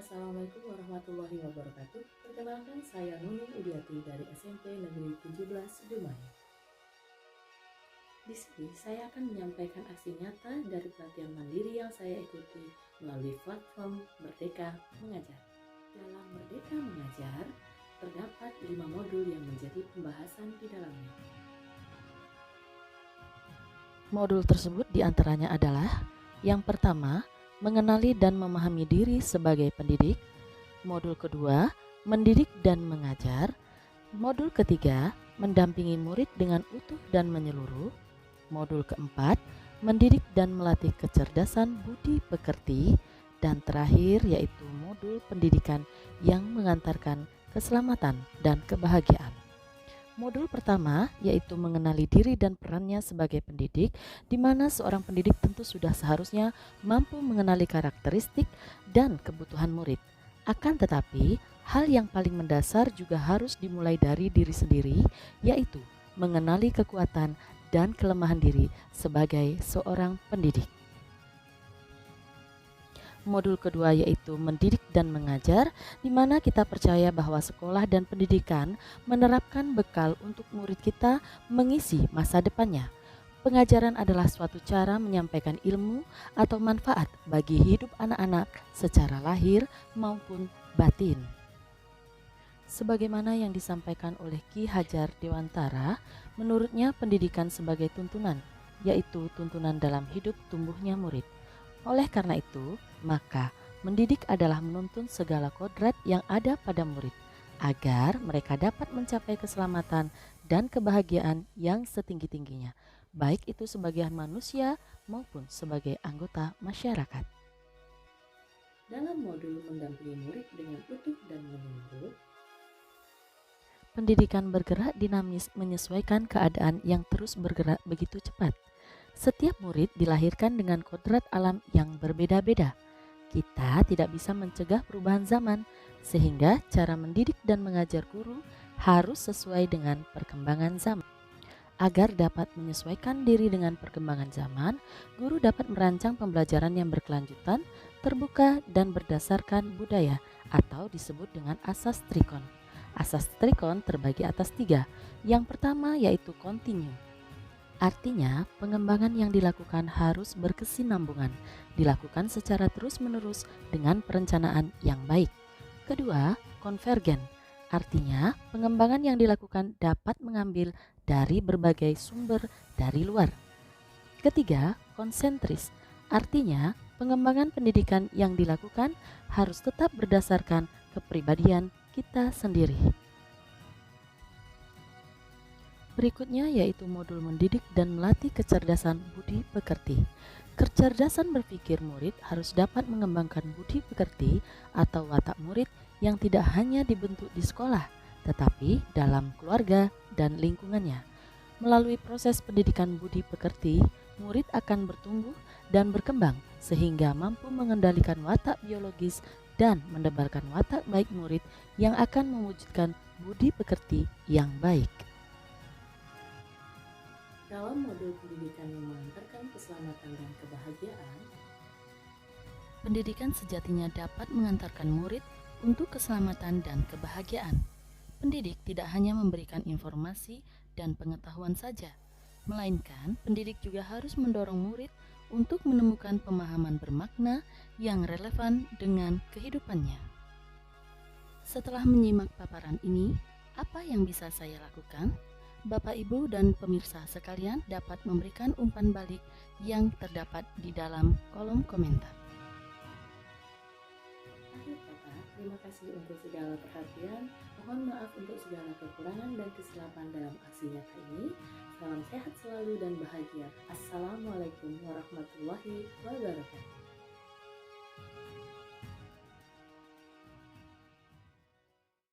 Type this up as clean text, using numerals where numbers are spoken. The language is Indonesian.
Assalamualaikum warahmatullahi wabarakatuh. Perkenalkan, saya Nunung Udiati dari SMP Negeri 17 Dumai. Di sini saya akan menyampaikan aksi nyata dari pelatihan mandiri yang saya ikuti melalui platform Merdeka Mengajar. Dalam Merdeka Mengajar, terdapat 5 modul yang menjadi pembahasan di dalamnya. Modul tersebut diantaranya adalah: yang pertama, mengenali dan memahami diri sebagai pendidik. Modul kedua, mendidik dan mengajar. Modul ketiga, mendampingi murid dengan utuh dan menyeluruh. Modul keempat, mendidik dan melatih kecerdasan budi pekerti. Dan terakhir yaitu modul pendidikan yang mengantarkan keselamatan dan kebahagiaan. Modul pertama yaitu mengenali diri dan perannya sebagai pendidik, di mana seorang pendidik tentu sudah seharusnya mampu mengenali karakteristik dan kebutuhan murid. Akan tetapi, hal yang paling mendasar juga harus dimulai dari diri sendiri, yaitu mengenali kekuatan dan kelemahan diri sebagai seorang pendidik. Modul kedua yaitu mendidik dan mengajar, di mana kita percaya bahwa sekolah dan pendidikan menerapkan bekal untuk murid kita mengisi masa depannya. Pengajaran adalah suatu cara menyampaikan ilmu atau manfaat bagi hidup anak-anak secara lahir maupun batin. Sebagaimana yang disampaikan oleh Ki Hajar Dewantara, menurutnya pendidikan sebagai tuntunan, yaitu tuntunan dalam hidup tumbuhnya murid. Oleh karena itu, maka mendidik adalah menuntun segala kodrat yang ada pada murid, agar mereka dapat mencapai keselamatan dan kebahagiaan yang setinggi-tingginya, baik itu sebagai manusia maupun sebagai anggota masyarakat. Dalam modul mendampingi murid dengan utuh dan menyeluruh, pendidikan bergerak dinamis menyesuaikan keadaan yang terus bergerak begitu cepat. Setiap murid dilahirkan dengan kodrat alam yang berbeda-beda. Kita tidak bisa mencegah perubahan zaman, sehingga cara mendidik dan mengajar guru harus sesuai dengan perkembangan zaman. Agar dapat menyesuaikan diri dengan perkembangan zaman, guru dapat merancang pembelajaran yang berkelanjutan, terbuka, dan berdasarkan budaya atau disebut dengan asas trikon. Asas trikon terbagi atas 3. Yang pertama yaitu kontinu. Artinya, pengembangan yang dilakukan harus berkesinambungan, dilakukan secara terus-menerus dengan perencanaan yang baik. Kedua, konvergen. Artinya, pengembangan yang dilakukan dapat mengambil dari berbagai sumber dari luar. Ketiga, konsentris. Artinya, pengembangan pendidikan yang dilakukan harus tetap berdasarkan kepribadian kita sendiri. Berikutnya yaitu modul mendidik dan melatih kecerdasan budi pekerti. Kecerdasan berpikir murid harus dapat mengembangkan budi pekerti atau watak murid yang tidak hanya dibentuk di sekolah, tetapi dalam keluarga dan lingkungannya. Melalui proses pendidikan budi pekerti, murid akan bertumbuh dan berkembang sehingga mampu mengendalikan watak biologis dan menebarkan watak baik murid yang akan mewujudkan budi pekerti yang baik. Dalam modul pendidikan yang mengantarkan keselamatan dan kebahagiaan, pendidikan sejatinya dapat mengantarkan murid untuk keselamatan dan kebahagiaan. Pendidik tidak hanya memberikan informasi dan pengetahuan saja, melainkan pendidik juga harus mendorong murid untuk menemukan pemahaman bermakna yang relevan dengan kehidupannya. Setelah menyimak paparan ini, apa yang bisa saya lakukan? Bapak, Ibu, dan pemirsa sekalian dapat memberikan umpan balik yang terdapat di dalam kolom komentar. Akhir kata, terima kasih untuk segala perhatian. Mohon maaf untuk segala kekurangan dan kesilapan dalam aksi nyata ini. Salam sehat selalu dan bahagia. Assalamualaikum warahmatullahi wabarakatuh.